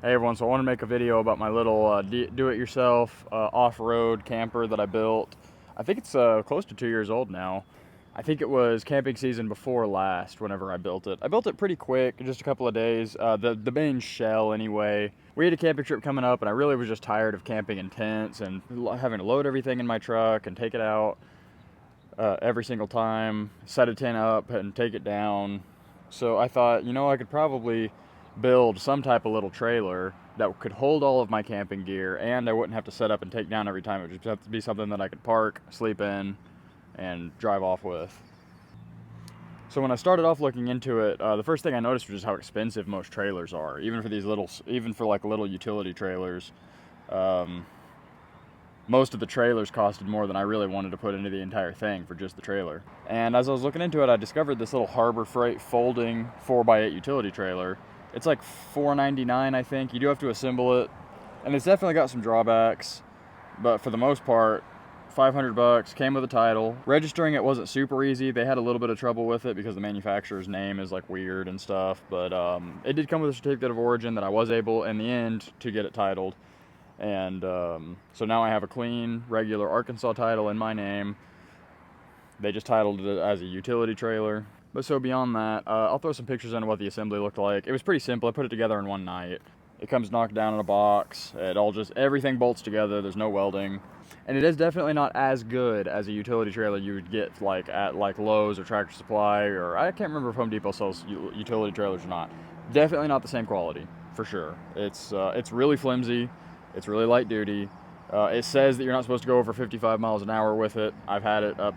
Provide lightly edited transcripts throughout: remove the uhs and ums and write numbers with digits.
Hey everyone, so I want to make a video about my little do-it-yourself off-road camper that I built. I think it's close to 2 years old now. I think it was camping season before last whenever I built it. I built it pretty quick, just a couple of days. The main shell anyway. We had a camping trip coming up and I really was just tired of camping in tents and having to load everything in my truck and take it out every single time, set a tent up and take it down. So I thought, I could probably build some type of little trailer that could hold all of my camping gear, and I wouldn't have to set up and take down every time. It would just have to be something that I could park, sleep in, and drive off with. So when I started off looking into it, the first thing I noticed was just how expensive most trailers are, even for like little utility trailers. Most of the trailers costed more than I really wanted to put into the entire thing for just the trailer. And as I was looking into it, I discovered this little Harbor Freight folding 4x8 utility trailer. It's like $4.99, I think. You do have to assemble it, and it's definitely got some drawbacks, but for the most part, $500, came with a title. Registering it wasn't super easy. They had a little bit of trouble with it because the manufacturer's name is like weird and stuff, but it did come with a certificate of origin that I was able, in the end, to get it titled. And so now I have a clean, regular Arkansas title in my name. They just titled it as a utility trailer. But so beyond that, I'll throw some pictures in of what the assembly looked like. It was pretty simple. I put it together in one night. It comes knocked down in a box. Everything bolts together. There's no welding. And it is definitely not as good as a utility trailer you would get at Lowe's or Tractor Supply, or I can't remember if Home Depot sells utility trailers or not. Definitely not the same quality, for sure. It's really flimsy. It's really light duty. It says that you're not supposed to go over 55 miles an hour with it. I've had it up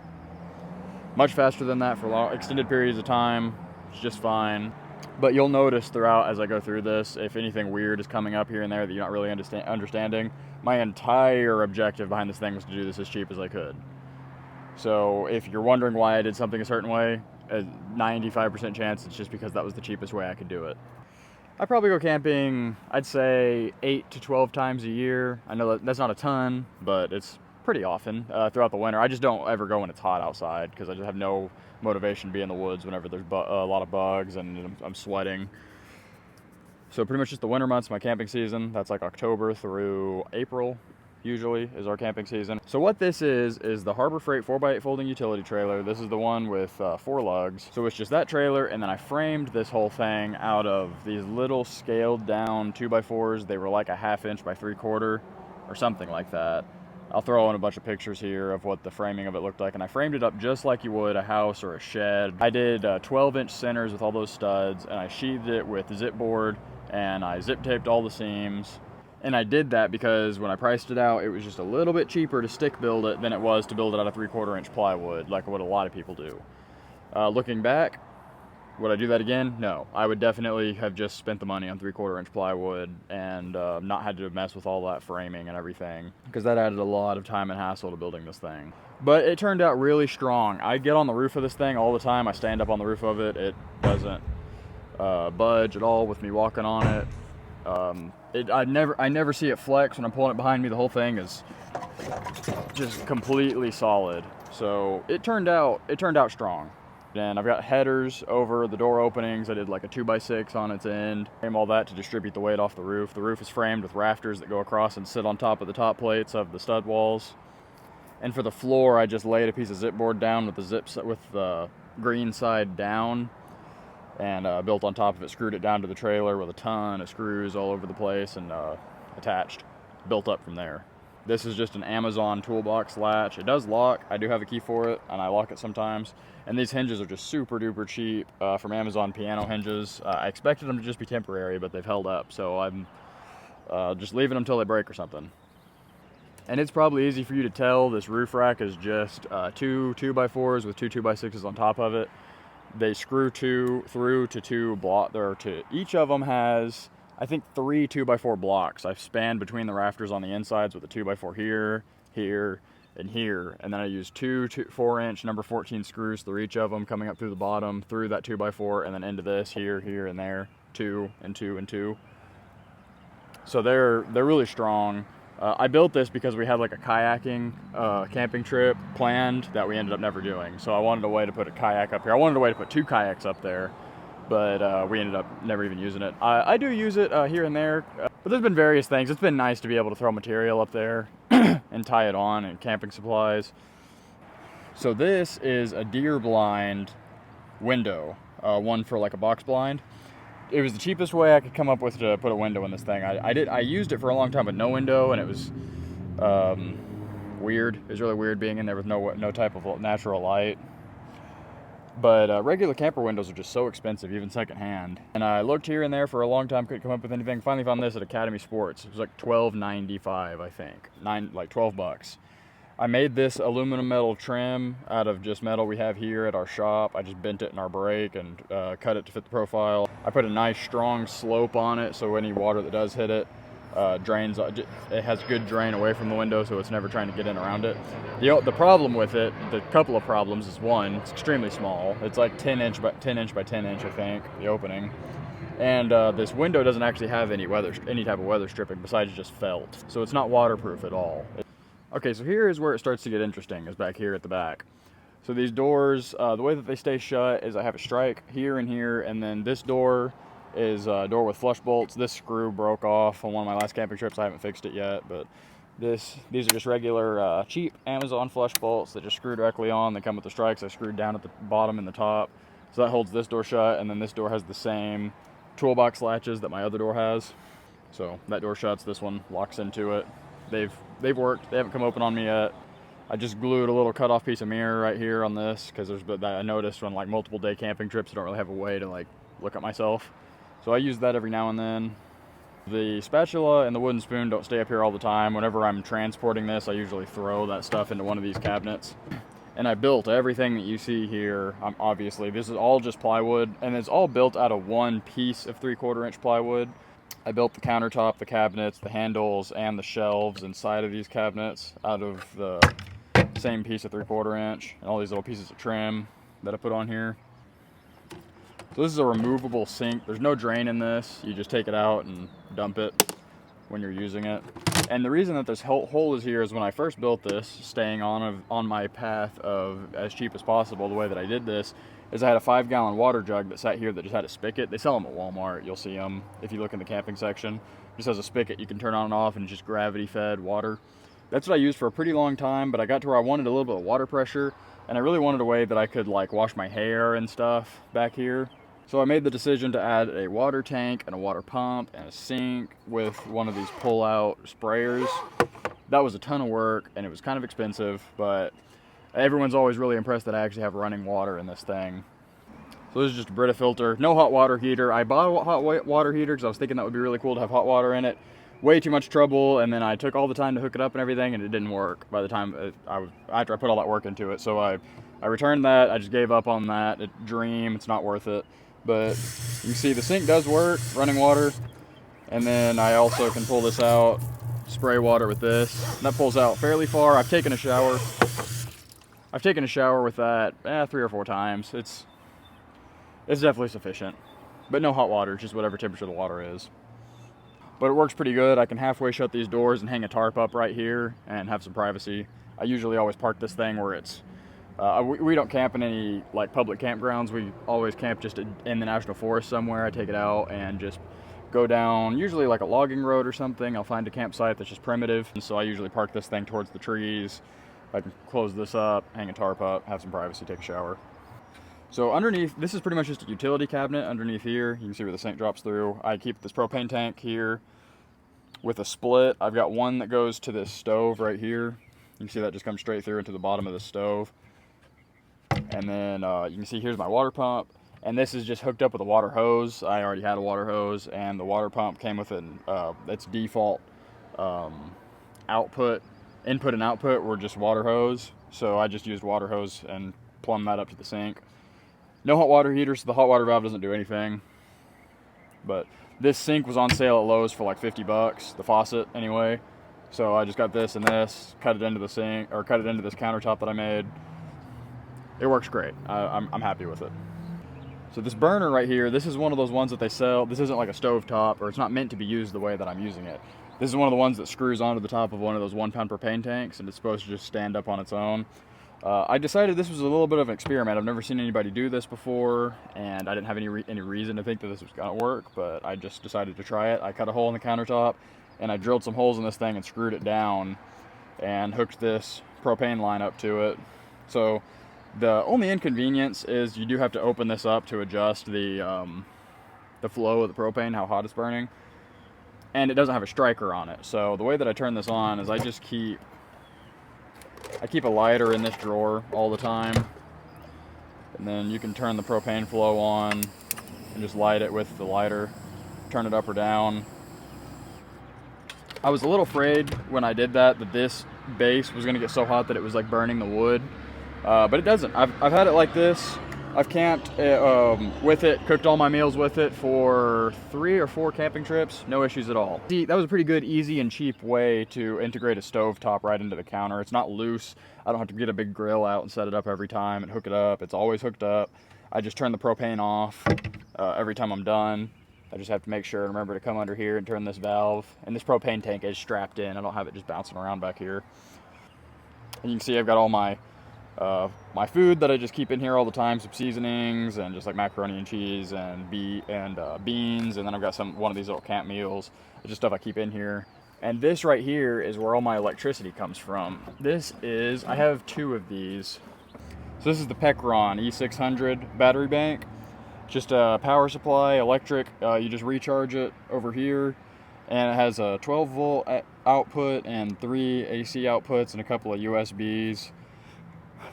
much faster than that for extended periods of time. It's just fine. But you'll notice throughout as I go through this, if anything weird is coming up here and there that you're not really understanding, my entire objective behind this thing was to do this as cheap as I could. So if you're wondering why I did something a certain way, a 95% chance it's just because that was the cheapest way I could do it. I probably go camping, I'd say 8 to 12 times a year. I know that's not a ton, but it's pretty often throughout the winter. I just don't ever go when it's hot outside because I just have no motivation to be in the woods whenever there's a lot of bugs and I'm sweating. So pretty much just the winter months, my camping season. That's like October through April, usually, is our camping season. So what this is the Harbor Freight 4x8 folding utility trailer. This is the one with 4 lugs. So it's just that trailer, and then I framed this whole thing out of these little scaled down 2x4s. They were like a 1/2 inch by 3/4 or something like that. I'll throw in a bunch of pictures here of what the framing of it looked like, and I framed it up just like you would a house or a shed. I did 12-inch centers with all those studs, and I sheathed it with zip board, and I zip taped all the seams. And I did that because when I priced it out, it was just a little bit cheaper to stick build it than it was to build it out of 3/4 inch plywood, like what a lot of people do. Looking back, would I do that again? No. I would definitely have just spent the money on 3/4 inch plywood and not had to mess with all that framing and everything, because that added a lot of time and hassle to building this thing. But it turned out really strong. I get on the roof of this thing all the time. I stand up on the roof of it. It doesn't budge at all with me walking on it. I never see it flex when I'm pulling it behind me. The whole thing is just completely solid. So it turned out strong. And I've got headers over the door openings. I did like a 2x6 on its end. Frame all that to distribute the weight off the roof. The roof is framed with rafters that go across and sit on top of the top plates of the stud walls. And for the floor, I just laid a piece of zip board down with the green side down, and built on top of it, screwed it down to the trailer with a ton of screws all over the place, and attached, built up from there. This is just an Amazon toolbox latch. It does lock. I do have a key for it, and I lock it sometimes. And these hinges are just super duper cheap from Amazon piano hinges. I expected them to just be temporary, but they've held up, so I'm just leaving them until they break or something. And it's probably easy for you to tell this roof rack is just 2 2x4s with 2 2x6s on top of it. They screw through to 2 block. Each of them has, I think, 3 2x4 blocks. I've spanned between the rafters on the insides with a 2x4 here, here, and here. And then I use 2 4-inch number 14 screws through each of them, coming up through the bottom, through that 2x4, and then into this, here, here, and there, 2 and 2 and 2. So they're really strong. I built this because we had like a kayaking camping trip planned that we ended up never doing. So I wanted a way to put a kayak up here. I wanted a way to put 2 kayaks up there. but we ended up never even using it. I do use it here and there, but there's been various things. It's been nice to be able to throw material up there and tie it on, and camping supplies. So this is a deer blind window, one for like a box blind. It was the cheapest way I could come up with to put a window in this thing. I used it for a long time with no window, and it was weird. It was really weird being in there with no type of natural light. But regular camper windows are just so expensive, even secondhand. And I looked here and there for a long time, couldn't come up with anything. Finally found this at Academy Sports. It was like $12.95, I think. Like 12 bucks. I made this aluminum metal trim out of just metal we have here at our shop. I just bent it in our brake and cut it to fit the profile. I put a nice strong slope on it so any water that does hit it drains. It has good drain away from the window, so it's never trying to get in around it. The problem with it, the couple of problems, is one, it's extremely small. It's like 10 inch by 10 inch, I think, the opening. And this window doesn't actually have any type of weather stripping besides just felt. So it's not waterproof at all. Okay, so here is where it starts to get interesting, is back here at the back. So these doors, the way that they stay shut is I have a strike here and here, and then this door is a door with flush bolts. This screw broke off on one of my last camping trips. I haven't fixed it yet, but these are just regular cheap Amazon flush bolts that just screw directly on. They come with the strikes. I screwed down at the bottom and the top. So that holds this door shut, and then this door has the same toolbox latches that my other door has. So that door shuts, this one locks into it. They've worked. They haven't come open on me yet. I just glued a little cut-off piece of mirror right here on this because I noticed on like multiple day camping trips I don't really have a way to like look at myself. So I use that every now and then. The spatula and the wooden spoon don't stay up here all the time. Whenever I'm transporting this, I usually throw that stuff into one of these cabinets. And I built everything that you see here. Obviously, this is all just plywood, and it's all built out of one piece of 3/4 inch plywood. I built the countertop, the cabinets, the handles, and the shelves inside of these cabinets out of the same piece of 3/4 inch, and all these little pieces of trim that I put on here. So this is a removable sink. There's no drain in this. You just take it out and dump it when you're using it. And the reason that this hole is here is when I first built this, staying on my path of as cheap as possible, the way that I did this is I had a 5-gallon water jug that sat here that just had a spigot. They sell them at Walmart. You'll see them if you look in the camping section. It just has a spigot you can turn on and off, and it's just gravity-fed water. That's what I used for a pretty long time, but I got to where I wanted a little bit of water pressure, and I really wanted a way that I could like wash my hair and stuff back here. So I made the decision to add a water tank and a water pump and a sink with one of these pull-out sprayers. That was a ton of work, and it was kind of expensive, but everyone's always really impressed that I actually have running water in this thing. So this is just a Brita filter, no hot water heater. I bought a hot water heater because I was thinking that would be really cool to have hot water in it. Way too much trouble, and then I took all the time to hook it up and everything, and it didn't work by the time after I put all that work into it. So I returned that. I just gave up on that. Dream, it's not worth it. But you can see the sink does work, running water, and then I also can pull this out, spray water with this. And that pulls out fairly far. I've taken a shower with that 3 or 4 times. It's definitely sufficient, but no hot water, just whatever temperature the water is. But it works pretty good. I can halfway shut these doors and hang a tarp up right here and have some privacy. I usually always park this thing where it's we don't camp in any like public campgrounds. We always camp just in the national forest somewhere. I take it out and just go down, usually like a logging road or something. I'll find a campsite that's just primitive, and so I usually park this thing towards the trees. I can close this up, hang a tarp up, have some privacy, take a shower. So underneath, this is pretty much just a utility cabinet underneath here. You can see where the sink drops through. I keep this propane tank here with a split. I've got one that goes to this stove right here. You can see that just comes straight through into the bottom of the stove. And then you can see here's my water pump. And this is just hooked up with a water hose. I already had a water hose, and the water pump came with its default input and output were just water hose. So I just used water hose and plumbed that up to the sink. No hot water heater, so the hot water valve doesn't do anything. But this sink was on sale at Lowe's for like 50 bucks, the faucet anyway. So I just got this and this, cut it into the sink, or cut it into this countertop that I made. It works great. I'm happy with it. So this burner right here, this is one of those ones that they sell. This isn't like a stove top, or it's not meant to be used the way that I'm using it. This is one of the ones that screws onto the top of one of those 1-pound propane tanks, and it's supposed to just stand up on its own. I decided this was a little bit of an experiment. I've never seen anybody do this before, and I didn't have any reason to think that this was going to work, but I just decided to try it. I cut a hole in the countertop, and I drilled some holes in this thing and screwed it down and hooked this propane line up to it. So the only inconvenience is you do have to open this up to adjust the flow of the propane, how hot it's burning, and it doesn't have a striker on it. So the way that I turn this on is I keep a lighter in this drawer all the time, and then you can turn the propane flow on and just light it with the lighter, turn it up or down. I was a little afraid when I did that this base was going to get so hot that it was like burning the wood, but it doesn't. I've had it like this. I've camped with it, cooked all my meals with it for 3 or 4 camping trips, no issues at all. See, that was a pretty good, easy, and cheap way to integrate a stovetop right into the counter. It's not loose. I don't have to get a big grill out and set it up every time and hook it up. It's always hooked up. I just turn the propane off every time I'm done. I just have to make sure and remember to come under here and turn this valve. And this propane tank is strapped in. I don't have it just bouncing around back here. And you can see I've got all my food that I just keep in here all the time, some seasonings and just like macaroni and cheese and beans, and then I've got one of these little camp meals, just stuff I keep in here. And this right here is where all my electricity comes from. I have 2 of these. So this is the Pecron E600 battery bank. Just a power supply, electric. You just recharge it over here, and it has a 12 volt output and 3 AC outputs and a couple of USBs.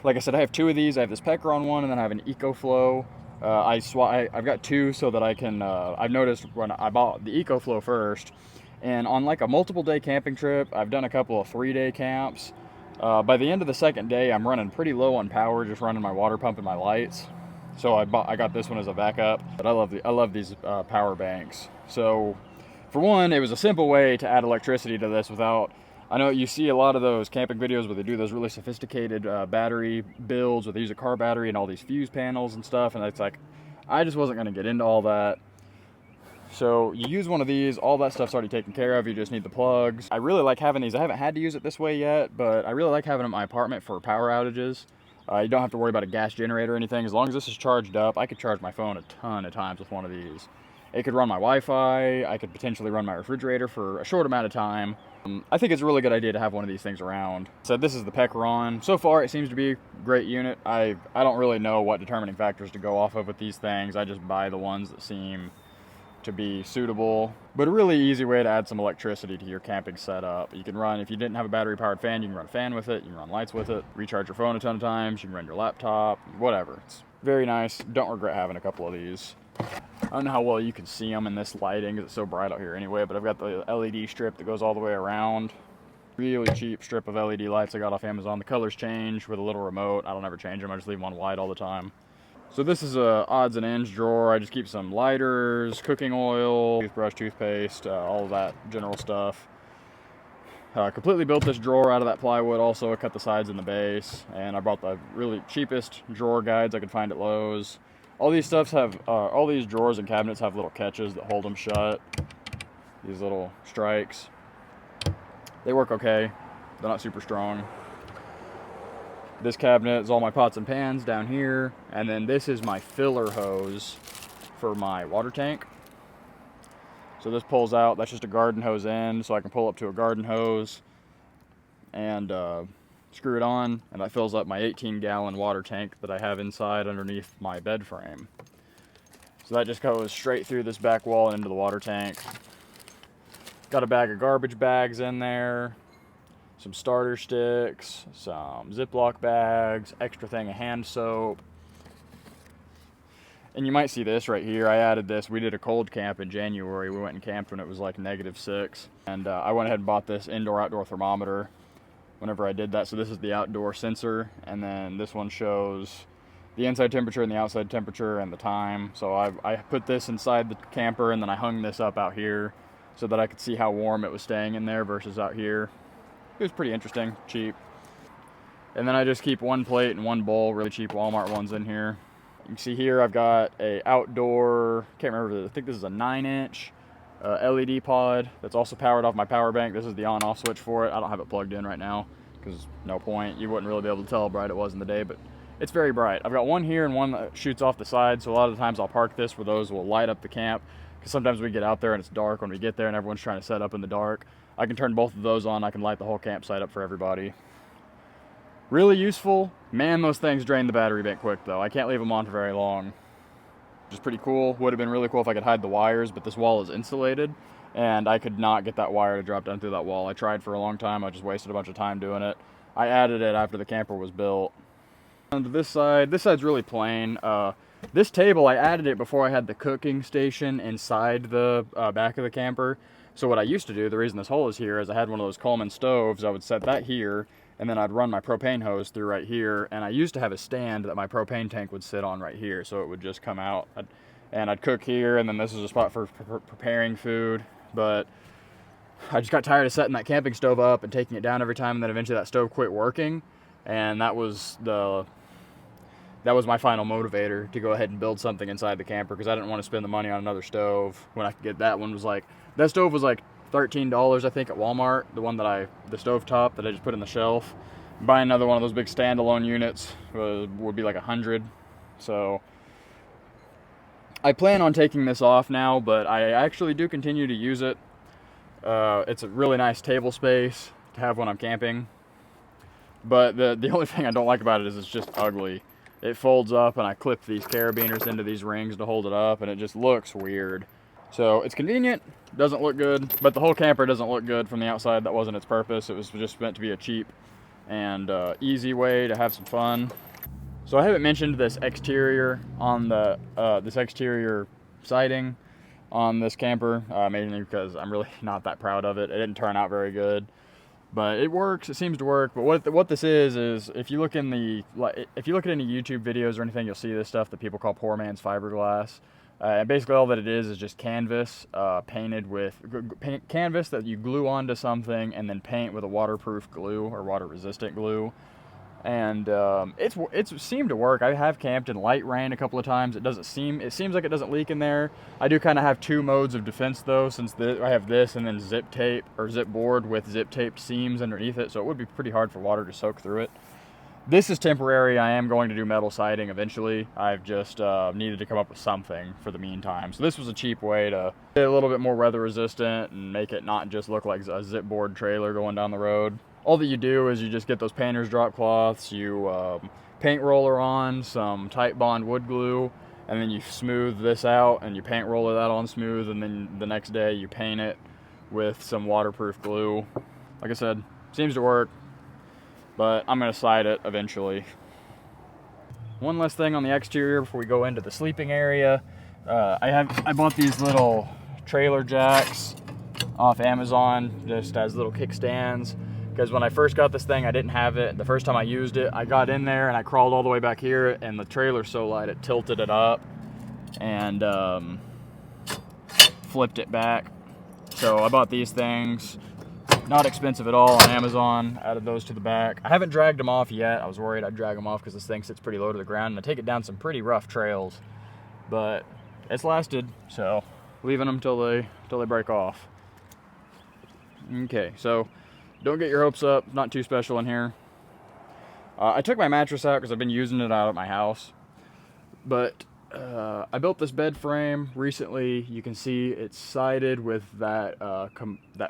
Like I said, I have 2 of these. I have this Pecron one, and then I have an EcoFlow. I've got 2 so that I can, I've noticed when I bought the EcoFlow first, and on like a multiple day camping trip, I've done a couple of 3-day camps. By the end of the 2nd day, I'm running pretty low on power, just running my water pump and my lights. So I got this one as a backup, but I love these power banks. So for one, it was a simple way to add electricity to this without, I know you see a lot of those camping videos where they do those really sophisticated battery builds where they use a car battery and all these fuse panels and stuff, and it's like, I just wasn't going to get into all that. So you use one of these, all that stuff's already taken care of, you just need the plugs. I really like having these. I haven't had to use it this way yet, but I really like having them in my apartment for power outages. You don't have to worry about a gas generator or anything. As long as this is charged up, I could charge my phone a ton of times with one of these. It could run my Wi-Fi, I could potentially run my refrigerator for a short amount of time. I think it's a really good idea to have one of these things around. So this is the Pecron. So far it seems to be a great unit. I don't really know what determining factors to go off of with these things. I just buy the ones that seem to be suitable, but a really easy way to add some electricity to your camping setup. You can run, if you didn't have a battery powered fan, you can run a fan with it, you can run lights with it, recharge your phone a ton of times, you can run your laptop, whatever. It's very nice. Don't regret having a couple of these. I don't know how well you can see them in this lighting because it's so bright out here anyway, but I've got the LED strip that goes all the way around. Really cheap strip of LED lights I got off Amazon. The colors change with a little remote. I don't ever change them, I just leave them on white all the time. So this is a odds and ends drawer. I just keep some lighters, cooking oil, toothbrush, toothpaste, all of that general stuff. Completely built this drawer out of that plywood also. I cut the sides and the base, and I brought the really cheapest drawer guides I could find at Lowe's. All these drawers and cabinets have little catches that hold them shut. These little strikes. They work okay. They're not super strong. This cabinet is all my pots and pans down here, and then this is my filler hose for my water tank. So this pulls out, that's just a garden hose end, so I can pull up to a garden hose and screw it on, and that fills up my 18-gallon water tank that I have inside underneath my bed frame. So that just goes straight through this back wall and into the water tank. Got a bag of garbage bags in there, some starter sticks, some Ziploc bags, extra thing of hand soap. And you might see this right here. I added this. We did a cold camp in January. We went and camped when it was like -6. And I went ahead and bought this indoor-outdoor thermometer whenever I did that. So this is the outdoor sensor. And then this one shows the inside temperature and the outside temperature and the time. So I put this inside the camper, and then I hung this up out here so that I could see how warm it was staying in there versus out here. It was pretty interesting, cheap. And then I just keep one plate and one bowl, really cheap Walmart ones in here. You can see here I've got a outdoor, can't remember, I think this is a 9-inch LED pod that's also powered off my power bank. This is the on-off switch for it. I don't have it plugged in right now because no point. You wouldn't really be able to tell how bright it was in the day, but it's very bright. I've got one here and one that shoots off the side, so a lot of the times I'll park this where those will light up the camp, because sometimes we get out there and it's dark when we get there and everyone's trying to set up in the dark. I can turn both of those on. I can light the whole campsite up for everybody. Really useful. Man, those things drain the battery bank quick, though. I can't leave them on for very long. Which is pretty cool. Would have been really cool if I could hide the wires, but this wall is insulated, and I could not get that wire to drop down through that wall. I tried for a long time. I just wasted a bunch of time doing it. I added it after the camper was built. On to this side's really plain. This table, I added it before I had the cooking station inside the back of the camper. So what I used to do, the reason this hole is here, is I had one of those Coleman stoves. I would set that here, and then I'd run my propane hose through right here, and I used to have a stand that my propane tank would sit on right here, so it would just come out, and I'd cook here, and then this is a spot for preparing food. But I just got tired of setting that camping stove up and taking it down every time, and then eventually that stove quit working, and that was my final motivator to go ahead and build something inside the camper, because I didn't want to spend the money on another stove when I could get that one. That stove was like $13, I think, at Walmart. The stove top that I just put in the shelf. Buying another one of those big standalone units would be like $100. So I plan on taking this off now, but I actually do continue to use it. It's a really nice table space to have when I'm camping. But the only thing I don't like about it is it's just ugly. It folds up, and I clip these carabiners into these rings to hold it up, and it just looks weird. So it's convenient, doesn't look good, but the whole camper doesn't look good from the outside. That wasn't its purpose. It was just meant to be a cheap and easy way to have some fun. So I haven't mentioned this exterior on this exterior siding on this camper, mainly because I'm really not that proud of it. It didn't turn out very good, but it works. It seems to work. But what this is if you look at any YouTube videos or anything, you'll see this stuff that people call poor man's fiberglass. And basically all that it is just canvas painted with canvas that you glue onto something and then paint with a waterproof glue or water resistant glue. And it's seemed to work. I have camped in light rain a couple of times. It seems like it doesn't leak in there. I do kind of have two modes of defense though, since I have this and then zip tape or zip board with zip taped seams underneath it, so it would be pretty hard for water to soak through it. This is temporary. I am going to do metal siding eventually. I've just needed to come up with something for the meantime. So this was a cheap way to get a little bit more weather resistant and make it not just look like a zip board trailer going down the road. All that you do is you just get those painter's drop cloths, you paint roller on some tight bond wood glue, and then you smooth this out and you paint roller that on smooth, and then the next day you paint it with some waterproof glue. Like I said, seems to work, but I'm going to side it eventually. One last thing on the exterior before we go into the sleeping area. I bought these little trailer jacks off Amazon just as little kickstands, because when I first got this thing I didn't have it. The first time I used it, I got in there and I crawled all the way back here, and the trailer's so light it tilted it up and flipped it back. So I bought these things. Not expensive at all on Amazon. Added those to the back. I haven't dragged them off yet. I was worried I'd drag them off because this thing sits pretty low to the ground, and I take it down some pretty rough trails. But it's lasted, so leaving them till they break off. Okay, so don't get your hopes up. Not too special in here. I took my mattress out because I've been using it out at my house, but I built this bed frame recently. You can see it's sided with that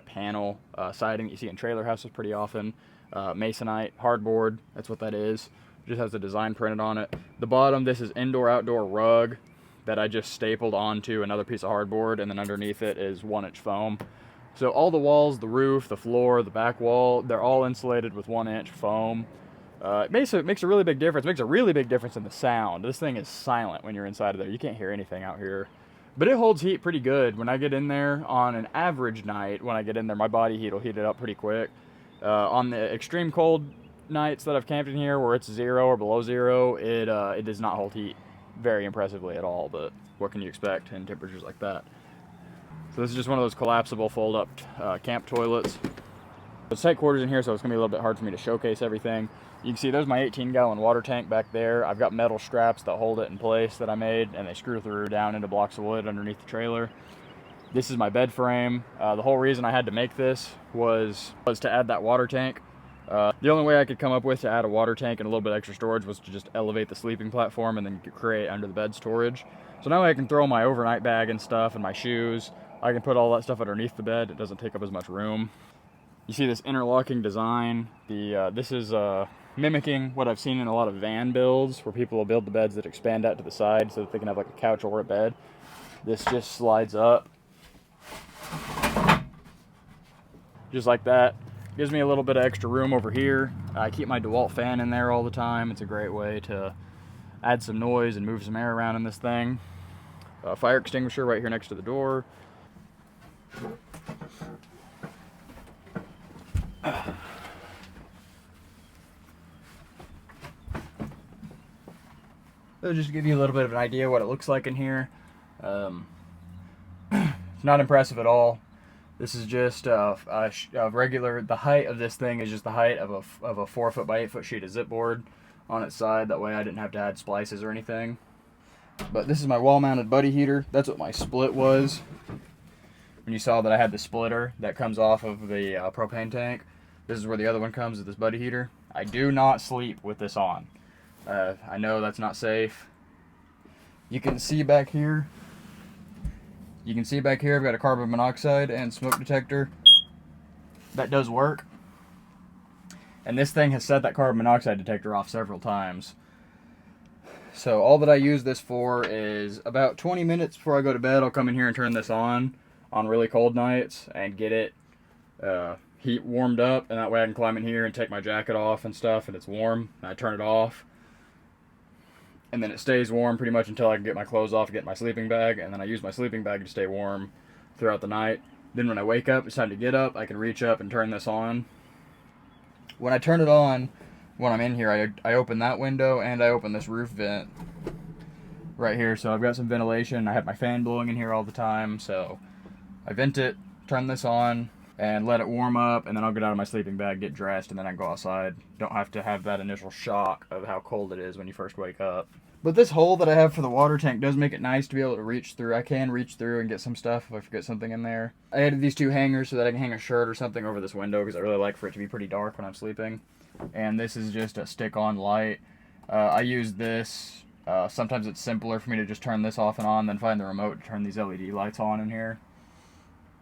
panel siding that you see in trailer houses pretty often. Masonite hardboard, that's what that is. It just has the design printed on it. The bottom, this is indoor-outdoor rug that I just stapled onto another piece of hardboard, and then underneath it is 1-inch foam. So all the walls, the roof, the floor, the back wall, they're all insulated with 1-inch foam. It makes a really big difference. It makes a really big difference in the sound. This thing is silent when you're inside of there. You can't hear anything out here. But it holds heat pretty good. When I get in there on an average night, when I get in there, my body heat will heat it up pretty quick. On the extreme cold nights that I've camped in here where it's 0 or below 0, it does not hold heat very impressively at all. But what can you expect in temperatures like that? So this is just one of those collapsible fold-up camp toilets. It's tight quarters in here, so it's going to be a little bit hard for me to showcase everything. You can see there's my 18-gallon water tank back there. I've got metal straps that hold it in place that I made, and they screw through down into blocks of wood underneath the trailer. This is my bed frame. The whole reason I had to make this was to add that water tank The only way I could come up with to add a water tank and a little bit extra storage was to just elevate the sleeping platform and then create under the bed storage. So now I can throw my overnight bag and stuff and my shoes. I can put all that stuff underneath the bed. It doesn't take up as much room. You see this interlocking design. This is mimicking what I've seen in a lot of van builds, where people will build the beds that expand out to the side so that they can have like a couch or a bed. This just slides up, just like that. Gives me a little bit of extra room over here. I keep my DeWalt fan in there all the time. It's a great way to add some noise and move some air around in this thing. Fire extinguisher right here next to the door. So just to give you a little bit of an idea what it looks like in here. It's not impressive at all. This is just a regular, the height of this thing is just the height of a 4 foot by 8 foot sheet of zipboard on its side. That way I didn't have to add splices or anything. But this is my wall mounted buddy heater. That's what my split was. When you saw that I had the splitter that comes off of the propane tank, this is where the other one comes, with this buddy heater. I do not sleep with this on. I know that's not safe. You can see back here. I've got a carbon monoxide and smoke detector. That does work. And this thing has set that carbon monoxide detector off several times. So all that I use this for is about 20 minutes before I go to bed, I'll come in here and turn this on really cold nights and get it heat warmed up, and that way I can climb in here and take my jacket off and stuff, and it's warm, and I turn it off. And then it stays warm pretty much until I can get my clothes off and get my sleeping bag, and then I use my sleeping bag to stay warm throughout the night. Then when I wake up, it's time to get up, I can reach up and turn this on. When I turn it on, when I'm in here, I open that window and I open this roof vent right here, so I've got some ventilation. I have my fan blowing in here all the time, so I vent it, turn this on, and let it warm up, and then I'll get out of my sleeping bag, get dressed, and then I go outside. Don't have to have that initial shock of how cold it is when you first wake up. But this hole that I have for the water tank does make it nice to be able to reach through. I can reach through and get some stuff if I forget something in there. I added these 2 hangers so that I can hang a shirt or something over this window, because I really like for it to be pretty dark when I'm sleeping. And this is just a stick-on light. I use this. Sometimes it's simpler for me to just turn this off and on than find the remote to turn these LED lights on in here.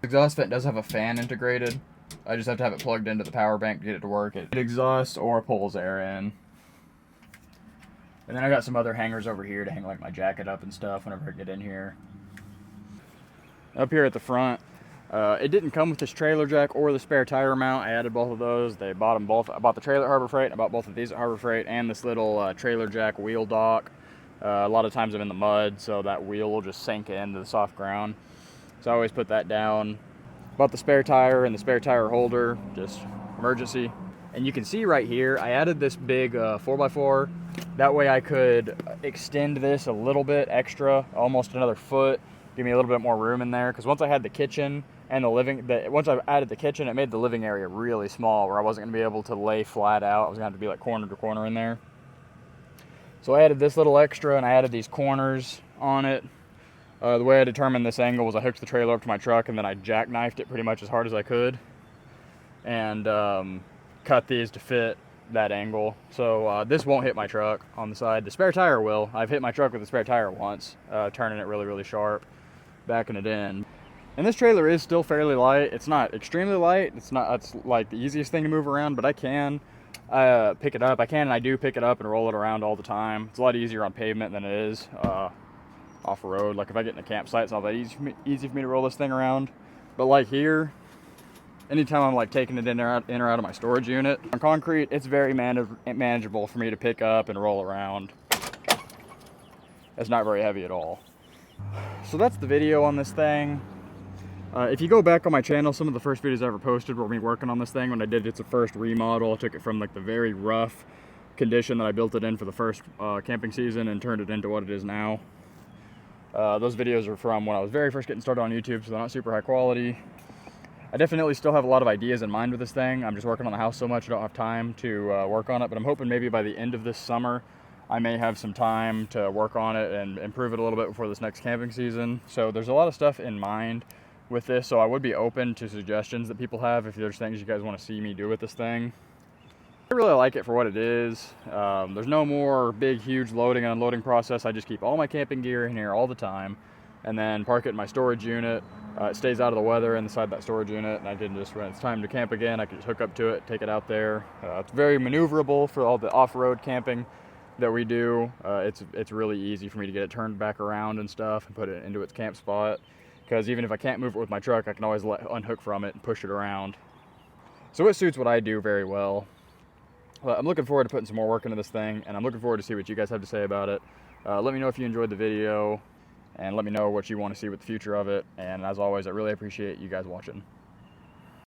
The exhaust vent does have a fan integrated. I just have to have it plugged into the power bank to get it to work. It exhausts or pulls air in. And then I got some other hangers over here to hang like my jacket up and stuff whenever I get in here. Up here at the front, it didn't come with this trailer jack or the spare tire mount. I added both of those. They bought them both. I bought the trailer at Harbor Freight, and I bought both of these at Harbor Freight, and this little trailer jack wheel dock. A lot of times I'm in the mud, so that wheel will just sink into the soft ground. So I always put that down. Bought the spare tire and the spare tire holder, just emergency. And you can see right here, I added this big 4x4. That way I could extend this a little bit extra, almost another foot, give me a little bit more room in there. Because once I had the kitchen and once I added the kitchen, it made the living area really small, where I wasn't gonna be able to lay flat out. I was gonna have to be like corner to corner in there. So I added this little extra, and I added these corners on it. The way I determined this angle was I hooked the trailer up to my truck, and then I jackknifed it pretty much as hard as I could, and cut these to fit that angle. So this won't hit my truck on the side. The spare tire will. I've hit my truck with the spare tire once, turning it really, really sharp, backing it in. And this trailer is still fairly light. It's not extremely light. It's like the easiest thing to move around, but I can pick it up. And I do pick it up and roll it around all the time. It's a lot easier on pavement than it is off-road. Like if I get in a campsite, it's not that easy for me to roll this thing around. But like here, anytime I'm like taking it in or out of my storage unit, on concrete, it's very manageable for me to pick up and roll around. It's not very heavy at all. So that's the video on this thing. If you go back on my channel, some of the first videos I ever posted were me working on this thing when I did its first remodel. I took it from like the very rough condition that I built it in for the first camping season and turned it into what it is now. Those videos are from when I was very first getting started on YouTube, so they're not super high quality. I definitely still have a lot of ideas in mind with this thing. I'm just working on the house so much I don't have time to work on it, but I'm hoping maybe by the end of this summer I may have some time to work on it and improve it a little bit before this next camping season. So there's a lot of stuff in mind with this, so I would be open to suggestions that people have if there's things you guys want to see me do with this thing. I really like it for what it is. There's no more big, huge loading and unloading process. I just keep all my camping gear in here all the time and then park it in my storage unit. It stays out of the weather inside that storage unit, and I can just, when it's time to camp again, I can just hook up to it, take it out there. It's very maneuverable for all the off-road camping that we do. It's really easy for me to get it turned back around and stuff and put it into its camp spot, because even if I can't move it with my truck, I can always unhook from it and push it around. So it suits what I do very well. But I'm looking forward to putting some more work into this thing, and I'm looking forward to see what you guys have to say about it. Let me know if you enjoyed the video, and let me know what you want to see with the future of it. And as always, I really appreciate you guys watching.